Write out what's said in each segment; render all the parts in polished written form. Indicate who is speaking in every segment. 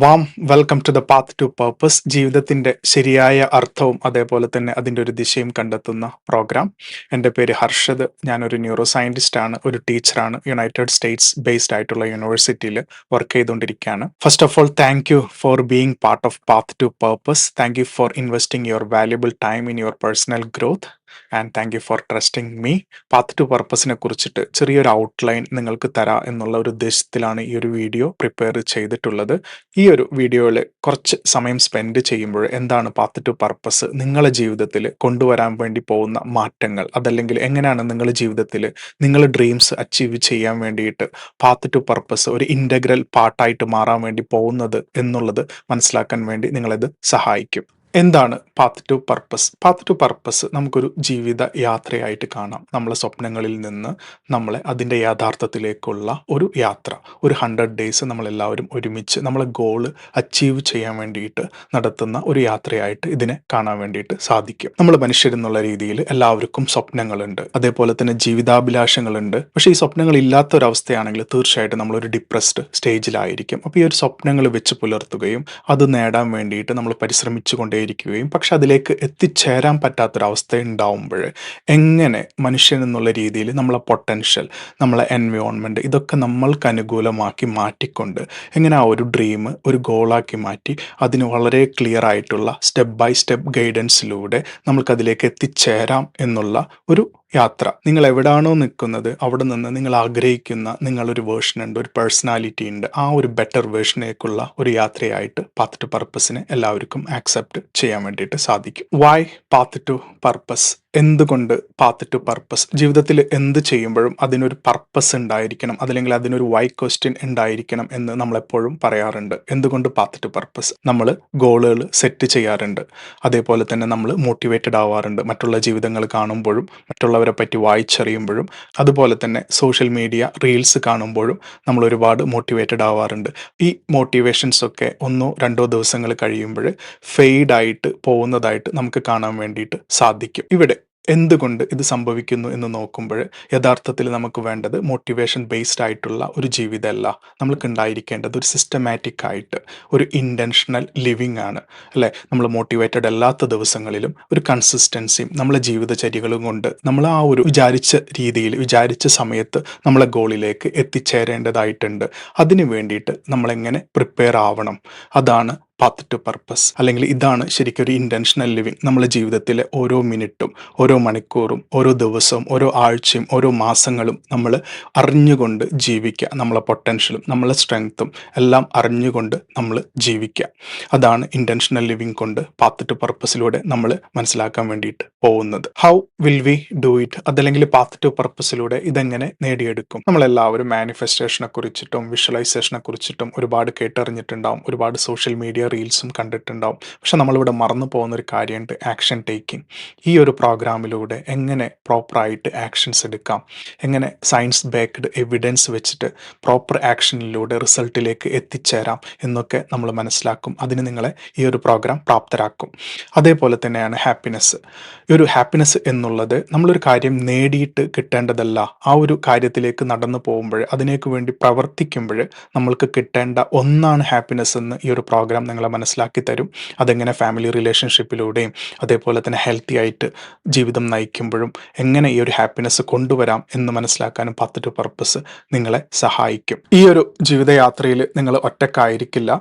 Speaker 1: Warm welcome to the path to purpose. ജീവിതത്തിന്റെ ശരിയായ അർത്ഥവും അതേപോലെ തന്നെ അതിൻ്റെ ഒരു ദിശയും കണ്ടെത്തുന്ന പ്രോഗ്രാം. എൻ്റെ പേര് ഹർഷദ്. ഞാനൊരു ന്യൂറോ സയൻറ്റിസ്റ്റ് ആണ്, ഒരു ടീച്ചറാണ്. യുണൈറ്റഡ് സ്റ്റേറ്റ്സ് ബേസ്ഡ് ആയിട്ടുള്ള യൂണിവേഴ്സിറ്റിയിൽ വർക്ക് ചെയ്തുകൊണ്ടിരിക്കുകയാണ്. First of all, thank you for being part of path to purpose. Thank you for investing your valuable time in your personal growth and thank you for trusting me. Path to പർപ്പസിനെ കുറിച്ചിട്ട് ചെറിയൊരു outline നിങ്ങൾക്ക് തരാം എന്നുള്ള ഒരു ഉദ്ദേശത്തിലാണ് ഈ ഒരു video prepare ചെയ്തിട്ടുള്ളത്. ഈ ഒരു വീഡിയോയിൽ കുറച്ച് സമയം സ്പെൻഡ് ചെയ്യുമ്പോൾ എന്താണ് പാത്ത് ടു പർപ്പസ്, നിങ്ങളുടെ ജീവിതത്തിൽ കൊണ്ടുവരാൻ വേണ്ടി പോകുന്ന മാറ്റങ്ങൾ, അതല്ലെങ്കിൽ എങ്ങനെയാണ് നിങ്ങളുടെ ജീവിതത്തിൽ നിങ്ങളുടെ ഡ്രീംസ് അച്ചീവ് ചെയ്യാൻ വേണ്ടിയിട്ട് പാത്ത് ടു പർപ്പസ് ഒരു ഇൻ്റഗ്രൽ പാർട്ടായിട്ട് മാറാൻ വേണ്ടി പോകുന്നത് എന്നുള്ളത് മനസ്സിലാക്കാൻ വേണ്ടി നിങ്ങളിത് സഹായിക്കും. എന്താണ് path to purpose? Path to purpose നമുക്കൊരു ജീവിത യാത്രയായിട്ട് കാണാം. നമ്മളെ സ്വപ്നങ്ങളിൽ നിന്ന് നമ്മളെ അതിൻ്റെ യാഥാർത്ഥ്യത്തിലേക്കുള്ള ഒരു യാത്ര. ഒരു 100 ഡേയ്സ് നമ്മളെല്ലാവരും ഒരുമിച്ച് നമ്മളെ ഗോള് അച്ചീവ് ചെയ്യാൻ വേണ്ടിയിട്ട് നടത്തുന്ന ഒരു യാത്രയായിട്ട് ഇതിനെ കാണാൻ വേണ്ടിയിട്ട് സാധിക്കും. നമ്മൾ മനുഷ്യരെന്നുള്ള രീതിയിൽ എല്ലാവർക്കും സ്വപ്നങ്ങളുണ്ട്, അതേപോലെ തന്നെ ജീവിതാഭിലാഷങ്ങളുണ്ട്. പക്ഷേ ഈ സ്വപ്നങ്ങൾ ഇല്ലാത്തൊരവസ്ഥയാണെങ്കിൽ തീർച്ചയായിട്ടും നമ്മളൊരു ഡിപ്രസ്ഡ് സ്റ്റേജിലായിരിക്കും. അപ്പോൾ ഈ ഒരു സ്വപ്നങ്ങൾ വെച്ച് പുലർത്തുകയും അത് നേടാൻ വേണ്ടിയിട്ട് നമ്മൾ പരിശ്രമിച്ചു ഇരിക്കുകയും പക്ഷെ അതിലേക്ക് എത്തിച്ചേരാൻ പറ്റാത്തൊരവസ്ഥ ഉണ്ടാവുമ്പോൾ എങ്ങനെ മനുഷ്യൻ എന്നുള്ള രീതിയിൽ നമ്മളെ പൊട്ടൻഷ്യൽ, നമ്മളെ എൻവയോൺമെൻറ്റ് ഇതൊക്കെ നമ്മൾക്ക് അനുകൂലമാക്കി മാറ്റിക്കൊണ്ട് എങ്ങനെ ആ ഒരു ഡ്രീം ഒരു ഗോളാക്കി മാറ്റി അതിന് വളരെ ക്ലിയർ ആയിട്ടുള്ള സ്റ്റെപ്പ് ബൈ സ്റ്റെപ്പ് ഗൈഡൻസിലൂടെ നമ്മൾക്കതിലേക്ക് എത്തിച്ചേരാം എന്നുള്ള ഒരു യാത്ര. നിങ്ങൾ എവിടാണോ നിൽക്കുന്നത് അവിടെ നിന്ന് നിങ്ങൾ ആഗ്രഹിക്കുന്ന നിങ്ങളൊരു വേർഷൻ ഉണ്ട്, ഒരു പേഴ്സണാലിറ്റി ഉണ്ട്. ആ ഒരു ബെറ്റർ വേർഷനേക്കുള്ള ഒരു യാത്രയായിട്ട് പാത്ത് ടു പർപ്പസിനെ എല്ലാവർക്കും ആക്സെപ്റ്റ് ചെയ്യാൻ വേണ്ടിയിട്ട് സാധിക്കും. Why path to purpose? എന്തുകൊണ്ട് പാത്ത് ടു പർപ്പസ്? ജീവിതത്തിൽ എന്ത് ചെയ്യുമ്പോഴും അതിനൊരു പർപ്പസ് ഉണ്ടായിരിക്കണം, അതല്ലെങ്കിൽ അതിനൊരു വൈ ക്വസ്റ്റ്യൻ ഉണ്ടായിരിക്കണം എന്ന് നമ്മളെപ്പോഴും പറയാറുണ്ട്. എന്തുകൊണ്ട് പാത്ത് ടു പർപ്പസ്? നമ്മൾ ഗോളുകൾ സെറ്റ് ചെയ്യാറുണ്ട്, അതേപോലെ തന്നെ നമ്മൾ മോട്ടിവേറ്റഡ് ആവാറുണ്ട് മറ്റുള്ള ജീവിതങ്ങൾ കാണുമ്പോഴും മറ്റുള്ളവരെ പറ്റി വായിച്ചറിയുമ്പോഴും, അതുപോലെ തന്നെ സോഷ്യൽ മീഡിയ റീൽസ് കാണുമ്പോഴും നമ്മൾ ഒരുപാട് മോട്ടിവേറ്റഡ് ആവാറുണ്ട്. ഈ മോട്ടിവേഷൻസ് ഒക്കെ 1-2 ദിവസങ്ങൾ കഴിയുമ്പോൾ ഫെയ്ഡായിട്ട് പോകുന്നതായിട്ട് നമുക്ക് കാണാൻ വേണ്ടിയിട്ട് സാധിക്കും. ഇവിടെ എന്തുകൊണ്ട് ഇത് സംഭവിക്കുന്നു എന്ന് നോക്കുമ്പോൾ യഥാർത്ഥത്തിൽ നമുക്ക് വേണ്ടത് മോട്ടിവേഷൻ ബേസ്ഡ് ആയിട്ടുള്ള ഒരു ജീവിതമല്ല. നമ്മൾക്ക് ഉണ്ടായിരിക്കേണ്ടത് ഒരു സിസ്റ്റമാറ്റിക് ആയിട്ട് ഒരു ഇൻറ്റൻഷണൽ ലിവിങ് ആണ്, അല്ലേ? നമ്മൾ മോട്ടിവേറ്റഡ് അല്ലാത്ത ദിവസങ്ങളിലും ഒരു കൺസിസ്റ്റൻസിയും നമ്മളെ ജീവിതചര്യകളും കൊണ്ട് നമ്മൾ ആ ഒരു വിചാരിച്ച രീതിയിൽ വിചാരിച്ച സമയത്ത് നമ്മളെ ഗോളിലേക്ക് എത്തിച്ചേരേണ്ടതായിട്ടുണ്ട്. അതിനു വേണ്ടിയിട്ട് നമ്മളെങ്ങനെ പ്രിപ്പയർ ആവണം, അതാണ് പാത്ത് ടു പർപ്പസ്. അല്ലെങ്കിൽ ഇതാണ് ശരിക്കും ഒരു ഇൻറ്റൻഷണൽ ലിവിങ്. നമ്മളെ ജീവിതത്തിലെ ഓരോ മിനിറ്റും ഓരോ മണിക്കൂറും ഓരോ ദിവസവും ഓരോ ആഴ്ചയും ഓരോ മാസങ്ങളും നമ്മൾ അറിഞ്ഞുകൊണ്ട് ജീവിക്കുക. നമ്മളെ പൊട്ടൻഷ്യലും നമ്മളെ സ്ട്രെങ്ത്തും എല്ലാം അറിഞ്ഞുകൊണ്ട് നമ്മൾ ജീവിക്കുക. അതാണ് ഇൻറ്റൻഷണൽ ലിവിങ് കൊണ്ട് പാത്ത് ടു പർപ്പസിലൂടെ നമ്മൾ മനസ്സിലാക്കാൻ വേണ്ടിയിട്ട് പോകുന്നത്. How will we do it? അതല്ലെങ്കിൽ പാത്ത് ടു പർപ്പസിലൂടെ ഇതെങ്ങനെ നേടിയെടുക്കും? നമ്മളെല്ലാവരും മാനിഫെസ്റ്റേഷനെ കുറിച്ചിട്ടും വിഷ്വലൈസേഷനെ കുറിച്ചിട്ടും ഒരുപാട് കേട്ടറിഞ്ഞിട്ടുണ്ടാവും, ഒരുപാട് സോഷ്യൽ മീഡിയ റീൽസും കണ്ടിട്ടുണ്ടാവും. പക്ഷെ നമ്മളിവിടെ മറന്നു പോകുന്നൊരു കാര്യമുണ്ട്, ആക്ഷൻ ടേക്കിംഗ്. ഈ ഒരു പ്രോഗ്രാമിലൂടെ എങ്ങനെ പ്രോപ്പറായിട്ട് ആക്ഷൻസ് എടുക്കാം, എങ്ങനെ സയൻസ് ബേക്ക്ഡ് എവിഡൻസ് വെച്ചിട്ട് പ്രോപ്പർ ആക്ഷനിലൂടെ റിസൾട്ടിലേക്ക് എത്തിച്ചേരാം എന്നൊക്കെ നമ്മൾ മനസ്സിലാക്കും. അതിന് നിങ്ങളെ ഈ ഒരു പ്രോഗ്രാം പ്രാപ്തരാക്കും. അതേപോലെ തന്നെയാണ് ഹാപ്പിനെസ്. ഈ ഒരു ഹാപ്പിനെസ് എന്നുള്ളത് നമ്മളൊരു കാര്യം നേടിയിട്ട് കിട്ടേണ്ടതല്ല. ആ ഒരു കാര്യത്തിലേക്ക് നടന്നു പോകുമ്പോൾ അതിനേക്ക് വേണ്ടി പ്രവർത്തിക്കുമ്പോൾ നമ്മൾക്ക് കിട്ടേണ്ട ഒന്നാണ് ഹാപ്പിനെസ് എന്ന് ഈ ഒരു പ്രോഗ്രാം നിങ്ങളെ മനസ്സിലാക്കി തരും. അതെങ്ങനെ ഫാമിലി റിലേഷൻഷിപ്പിലൂടെയും അതേപോലെ തന്നെ ഹെൽത്തി ആയിട്ട് ജീവിതം നയിക്കുമ്പോഴും എങ്ങനെ ഈ ഒരു ഹാപ്പിനെസ് കൊണ്ടുവരാം എന്ന് മനസ്സിലാക്കാനും പാത്ത് ടു പർപ്പസ് നിങ്ങളെ സഹായിക്കും. ഈ ഒരു ജീവിതയാത്രയിൽ നിങ്ങൾ ഒറ്റക്കായിരിക്കില്ല.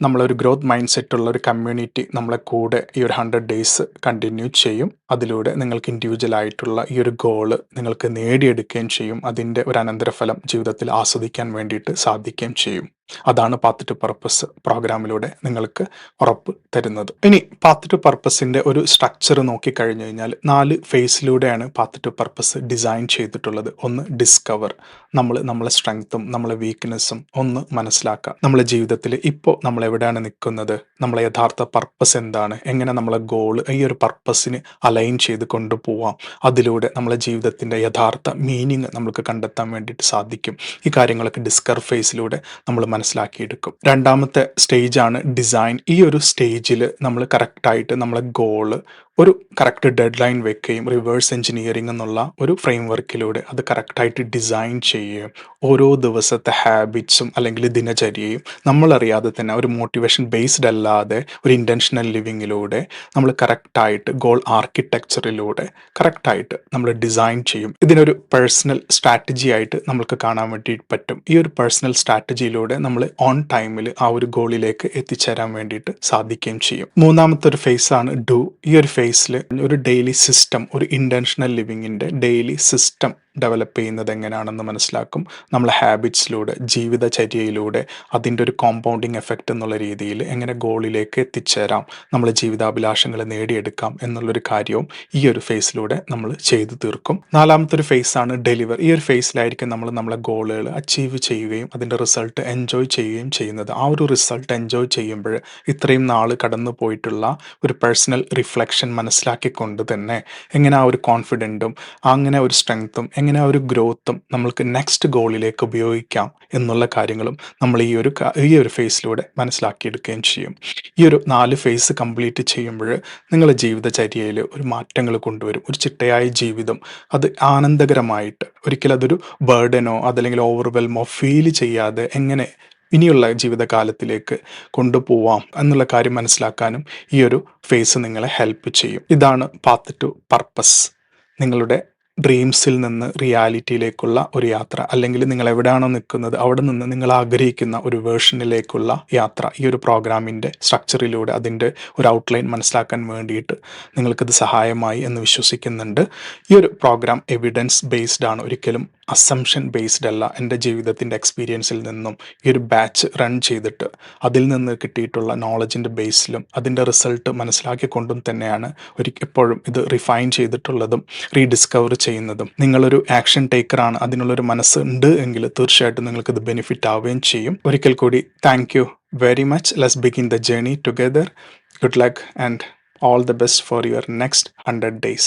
Speaker 1: നമ്മളൊരു ഗ്രോത്ത് മൈൻഡ് സെറ്റുള്ള ഒരു കമ്മ്യൂണിറ്റി നമ്മളെ കൂടെ ഈ ഒരു 100 ഡേയ്സ് കണ്ടിന്യൂ ചെയ്യും. അതിലൂടെ നിങ്ങൾക്ക് ഇൻഡിവിജ്വൽ ആയിട്ടുള്ള ഈ ഒരു ഗോള് നിങ്ങൾക്ക് നേടിയെടുക്കുകയും ചെയ്യും. അതിൻ്റെ ഒരു അനന്തരഫലം ജീവിതത്തിൽ ആസ്വദിക്കാൻ വേണ്ടിയിട്ട് സാധിക്കുകയും ചെയ്യും. അതാണ് പാത്ത് ടു പർപ്പസ് പ്രോഗ്രാമിലൂടെ നിങ്ങൾക്ക് ഉറപ്പ് തരുന്നത്. ഇനി പാത്ത് ടു പർപ്പസിൻ്റെ ഒരു സ്ട്രക്ചർ നോക്കിക്കഴിഞ്ഞു കഴിഞ്ഞാൽ 4 ഫേസിലൂടെയാണ് പാത്ത് ടു പർപ്പസ് ഡിസൈൻ ചെയ്തിട്ടുള്ളത്. ഒന്ന്, ഡിസ്കവർ. നമ്മളെ സ്ട്രെങ്ത്തും നമ്മളെ വീക്ക്നെസ്സും ഒന്ന് മനസ്സിലാക്കുക. നമ്മളെ ജീവിതത്തിൽ ഇപ്പോൾ നമ്മൾ എവിടെയാണ് നിൽക്കുന്നത്, നമ്മളെ യഥാർത്ഥ പർപ്പസ് എന്താണ്, എങ്ങനെ നമ്മളെ ഗോൾ ഈ ഒരു പർപ്പസിന് അലൈൻ ചെയ്ത് കൊണ്ടുപോവാം. അതിലൂടെ നമ്മളെ ജീവിതത്തിൻ്റെ യഥാർത്ഥ മീനിങ് നമുക്ക് കണ്ടെത്താൻ വേണ്ടിയിട്ട് സാധിക്കും. ഈ കാര്യങ്ങളൊക്കെ ഡിസ്കവർ ഫേസിലൂടെ നമ്മൾ മനസ്സിലാക്കിയെടുക്കും. രണ്ടാമത്തെ സ്റ്റേജാണ് ഡിസൈൻ. ഈ ഒരു സ്റ്റേജിൽ നമ്മൾ കറക്റ്റായിട്ട് നമ്മളെ ഗോള് ഒരു കറക്റ്റ് ഡെഡ് ലൈൻ വെക്കുകയും റിവേഴ്സ് എഞ്ചിനീയറിംഗ് എന്നുള്ള ഒരു ഫ്രെയിം വർക്കിലൂടെ അത് കറക്റ്റായിട്ട് ഡിസൈൻ ചെയ്യുകയും ഓരോ ദിവസത്തെ ഹാബിറ്റ്സും അല്ലെങ്കിൽ ദിനചര്യയും നമ്മളറിയാതെ തന്നെ ഒരു മോട്ടിവേഷൻ ബേസ്ഡ് അല്ലാതെ ഒരു ഇൻറ്റൻഷണൽ ലിവിങ്ങിലൂടെ നമ്മൾ കറക്റ്റായിട്ട് ഗോൾ ആർക്കിടെക്ചറിലൂടെ കറക്റ്റായിട്ട് നമ്മൾ ഡിസൈൻ ചെയ്യും. ഇതിനൊരു പേഴ്സണൽ സ്ട്രാറ്റജി ആയിട്ട് നമുക്ക് കാണാൻ വേണ്ടി പറ്റും. ഈ ഒരു പേഴ്സണൽ സ്ട്രാറ്റജിയിലൂടെ നമ്മൾ ഓൺ ടൈമിൽ ആ ഒരു ഗോളിലേക്ക് എത്തിച്ചേരാൻ വേണ്ടിയിട്ട് സാധിക്കുകയും ചെയ്യും. മൂന്നാമത്തെ ഒരു ഫേസ് ആണ് ഡു. ഈ ഒരു ഫേസിൽ ഒരു ഡെയിലി സിസ്റ്റം, ഒരു ഇൻറ്റൻഷണൽ ലിവിങ്ങിൻ്റെ ഡെയിലി സിസ്റ്റം ഡെവലപ്പ് ചെയ്യുന്നത് എങ്ങനെയാണെന്ന് മനസ്സിലാക്കും. നമ്മളെ ഹാബിറ്റ്സിലൂടെ, ജീവിതചര്യയിലൂടെ അതിൻ്റെ ഒരു കോമ്പൗണ്ടിങ് എഫക്റ്റ് എന്നുള്ള രീതിയിൽ എങ്ങനെ ഗോളിലേക്ക് എത്തിച്ചേരാം, നമ്മൾ ജീവിതാഭിലാഷങ്ങൾ നേടിയെടുക്കാം എന്നുള്ളൊരു കാര്യവും ഈ ഒരു ഫേസിലൂടെ നമ്മൾ ചെയ്തു തീർക്കും. നാലാമത്തെ ഒരു ഫേസാണ് ഡെലിവർ. ഈ ഒരു ഫേസിലായിരിക്കും നമ്മൾ നമ്മളെ ഗോളുകൾ അച്ചീവ് ചെയ്യുകയും അതിൻ്റെ റിസൾട്ട് എൻജോയ് ചെയ്യുകയും ചെയ്യുന്നത്. ആ ഒരു റിസൾട്ട് എൻജോയ് ചെയ്യുമ്പോൾ ഇത്രയും നാൾ കടന്നു പോയിട്ടുള്ള ഒരു പേഴ്സണൽ റിഫ്ലക്ഷൻ മനസ്സിലാക്കിക്കൊണ്ട് തന്നെ എങ്ങനെ ആ ഒരു കോൺഫിഡൻറ്റും അങ്ങനെ ഒരു സ്ട്രെങ്ത്തും എങ്ങനെ ആ ഒരു ഗ്രോത്തും നമ്മൾക്ക് നെക്സ്റ്റ് ഗോളിലേക്ക് ഉപയോഗിക്കാം എന്നുള്ള കാര്യങ്ങളും നമ്മൾ ഈ ഒരു ഫേസിലൂടെ മനസ്സിലാക്കിയെടുക്കുകയും ചെയ്യും. ഈ ഒരു 4 ഫേസ് കംപ്ലീറ്റ് ചെയ്യുമ്പോൾ നിങ്ങളുടെ ജീവിതചര്യയിൽ ഒരു മാറ്റങ്ങൾ കൊണ്ടുവരും. ഒരു ചിട്ടയായ ജീവിതം അത് ആനന്ദകരമായിട്ട്, ഒരിക്കലും അതൊരു ബേർഡനോ അതല്ലെങ്കിൽ ഓവർവെൽമോ ഫീൽ ചെയ്യാതെ എങ്ങനെ ഇനിയുള്ള ജീവിതകാലത്തിലേക്ക് കൊണ്ടുപോവാം എന്നുള്ള കാര്യം മനസ്സിലാക്കാനും ഈ ഒരു ഫേസ് നിങ്ങളെ ഹെൽപ്പ് ചെയ്യും. ഇതാണ് പാത്ത് ടു പർപ്പസ്. നിങ്ങളുടെ ഡ്രീംസിൽ നിന്ന് റിയാലിറ്റിയിലേക്കുള്ള ഒരു യാത്ര, അല്ലെങ്കിൽ നിങ്ങൾ എവിടെയാണോ നിൽക്കുന്നത് അവിടെ നിന്ന് നിങ്ങൾ ആഗ്രഹിക്കുന്ന ഒരു വേർഷനിലേക്കുള്ള യാത്ര. ഈ ഒരു പ്രോഗ്രാമിൻ്റെ സ്ട്രക്ചറിലൂടെ അതിൻ്റെ ഒരു ഔട്ട്ലൈൻ മനസ്സിലാക്കാൻ വേണ്ടിയിട്ട് നിങ്ങൾക്കിത് സഹായമായി എന്ന് വിശ്വസിക്കുന്നുണ്ട്. ഈ ഒരു പ്രോഗ്രാം എവിഡൻസ് ബേസ്ഡ് ആണ്, ഒരിക്കലും അസംഷൻ ബേസ്ഡ് അല്ല. എൻ്റെ ജീവിതത്തിൻ്റെ എക്സ്പീരിയൻസിൽ നിന്നും ഈ ഒരു ബാച്ച് റൺ ചെയ്തിട്ട് അതിൽ നിന്ന് കിട്ടിയിട്ടുള്ള നോളജിൻ്റെ ബേസിലും അതിൻ്റെ റിസൾട്ട് മനസ്സിലാക്കിക്കൊണ്ടും തന്നെയാണ് എപ്പോഴും ഇത് റിഫൈൻ ചെയ്തിട്ടുള്ളതും റീഡിസ്കവർ ചെയ്യുന്നതും. നിങ്ങളൊരു ആക്ഷൻ ടേക്കറാണ്, അതിനുള്ളൊരു മനസ്സുണ്ട് എങ്കിൽ തീർച്ചയായിട്ടും നിങ്ങൾക്കിത് ബെനിഫിറ്റ് ആവുകയും ചെയ്യും. ഒരിക്കൽ കൂടി thank you very much. Let's begin the journey together. Good luck and all the best for your next 100 days.